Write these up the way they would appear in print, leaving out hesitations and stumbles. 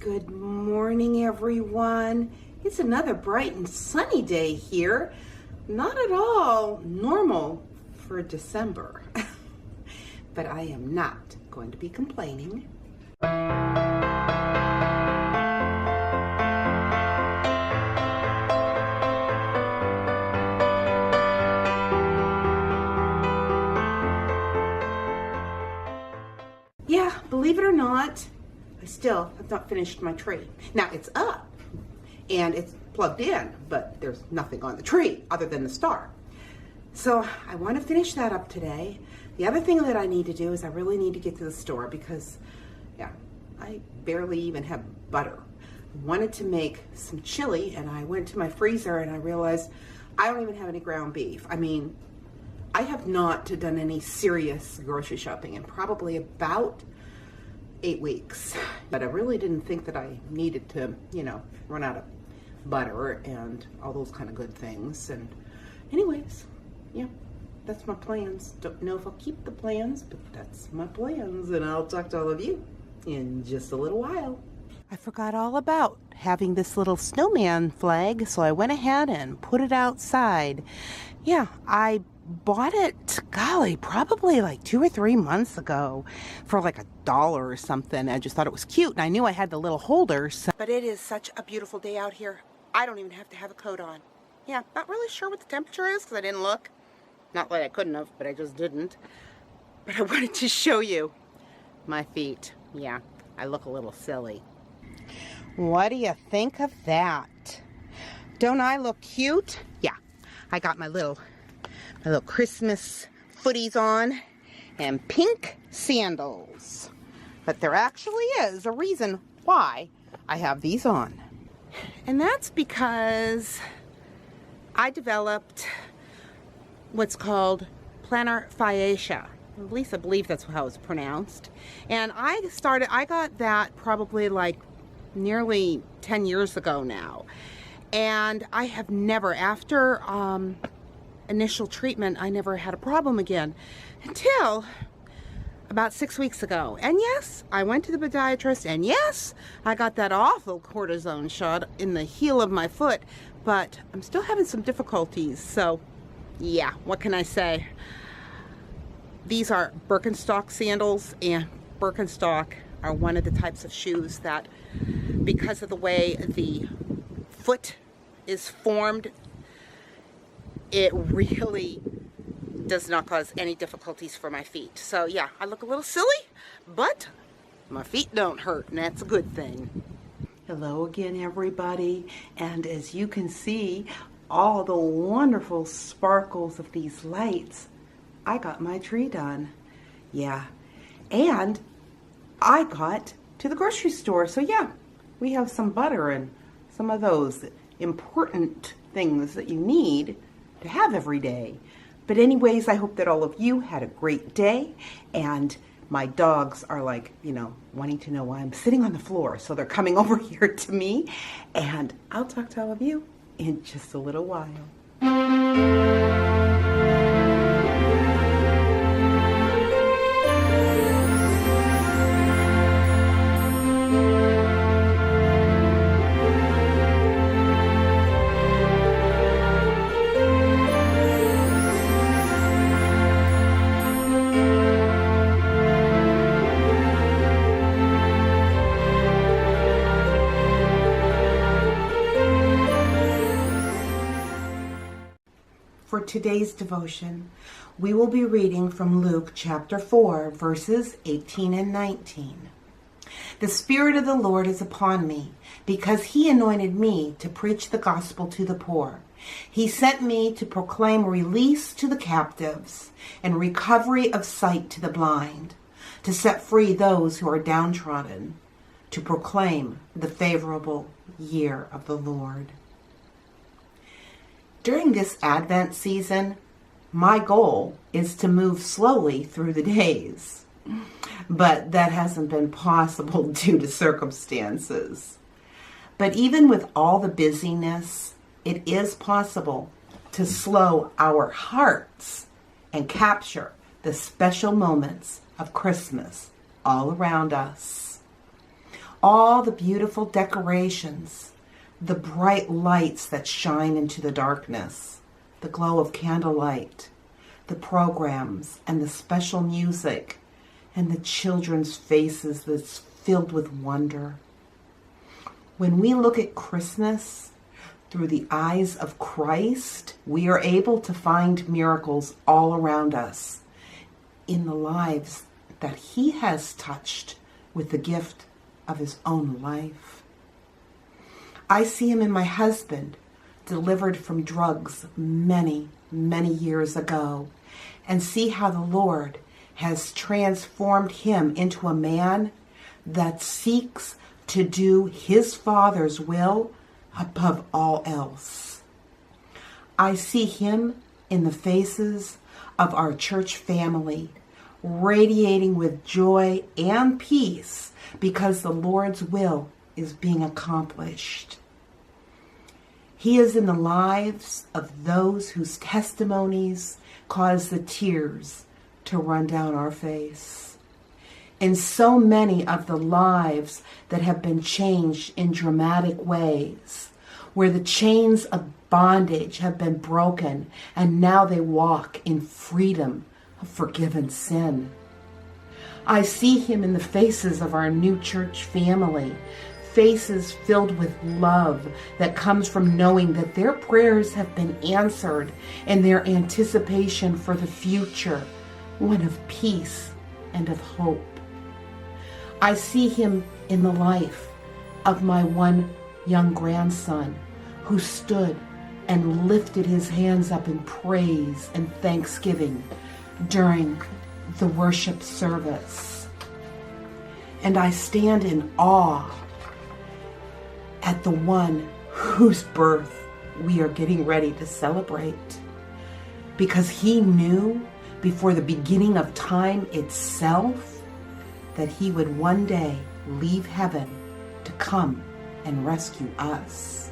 Good morning, everyone. It's another bright and sunny day here. Not at all normal for December, but I am not going to be complaining. Yeah, believe it or not, I still have not finished my tree. Now it's up and it's plugged in, but there's nothing on the tree other than the star. So I want to finish that up today. The other thing that I need to do is I really need to get to the store because, yeah, I barely even have butter. I wanted to make some chili and I went to my freezer and I realized I don't even have any ground beef. I mean, I have not done any serious grocery shopping in probably about 8 weeks, but I really didn't think that I needed to, run out of butter and all those kind of good things. And anyways, yeah, that's my plans. Don't know if I'll keep the plans, but that's my plans, and I'll talk to all of you in just a little while. I forgot all about having this little snowman flag, so I went ahead and put it outside. Yeah, I bought it, golly, probably like 2 or 3 months ago for like $1 or something. I just thought it was cute, and I knew I had the little holders. But it is such a beautiful day out here. I don't even have to have a coat on. Yeah, not really sure what the temperature is because I didn't look. Not that I couldn't have, but I just didn't. But I wanted to show you my feet. Yeah, I look a little silly. What do you think of that? Don't I look cute? Yeah, I got my little Christmas footies on and pink sandals. But there actually is a reason why I have these on. And that's because I developed what's called plantar fasciitis. At least I believe that's how it's pronounced. And I got that probably like nearly 10 years ago now. And I have never, after initial treatment, I never had a problem again until about 6 weeks ago. And yes, I went to the podiatrist, and yes, I got that awful cortisone shot in the heel of my foot, but I'm still having some difficulties. So yeah, what can I say? These are Birkenstock sandals, and Birkenstock are one of the types of shoes that, because of the way the foot is formed, it really does not cause any difficulties for my feet. So yeah, I look a little silly, but my feet don't hurt, and that's a good thing. Hello again, everybody. And as you can see, all the wonderful sparkles of these lights, I got my tree done. Yeah, and I got to the grocery store. So yeah, we have some butter and some of those important things that you need to have every day. But anyways, I hope that all of you had a great day, and my dogs are like, wanting to know why I'm sitting on the floor, so they're coming over here to me, and I'll talk to all of you in just a little while. For today's devotion, we will be reading from Luke chapter 4, verses 18 and 19. The Spirit of the Lord is upon me, because He anointed me to preach the gospel to the poor. He sent me to proclaim release to the captives and recovery of sight to the blind, to set free those who are downtrodden, to proclaim the favorable year of the Lord. During this Advent season, my goal is to move slowly through the days, but that hasn't been possible due to circumstances. But even with all the busyness, it is possible to slow our hearts and capture the special moments of Christmas all around us. all the beautiful decorations, the bright lights that shine into the darkness, the glow of candlelight, the programs and the special music, and the children's faces that's filled with wonder. When we look at Christmas through the eyes of Christ, we are able to find miracles all around us in the lives that He has touched with the gift of His own life. I see Him in my husband, delivered from drugs many, many years ago, and see how the Lord has transformed him into a man that seeks to do His Father's will above all else. I see Him in the faces of our church family, radiating with joy and peace because the Lord's will is being accomplished. He is in the lives of those whose testimonies cause the tears to run down our face. In so many of the lives that have been changed in dramatic ways, where the chains of bondage have been broken and now they walk in freedom of forgiven sin. I see Him in the faces of our new church family, faces filled with love that comes from knowing that their prayers have been answered and their anticipation for the future, one of peace and of hope. I see Him in the life of my one young grandson who stood and lifted his hands up in praise and thanksgiving during the worship service. And I stand in awe at the one whose birth we are getting ready to celebrate, because He knew before the beginning of time itself that He would one day leave heaven to come and rescue us.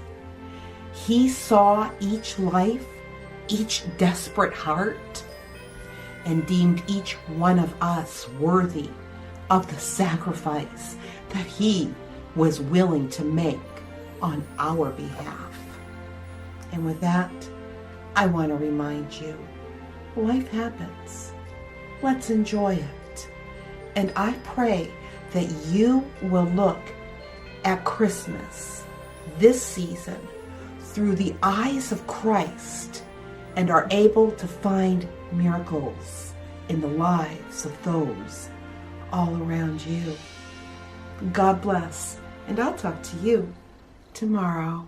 He saw each life, each desperate heart, and deemed each one of us worthy of the sacrifice that He was willing to make on our behalf. And with that, I want to remind you, life happens. Let's enjoy it. And I pray that you will look at Christmas this season through the eyes of Christ and are able to find miracles in the lives of those all around you. God bless, and I'll talk to you tomorrow.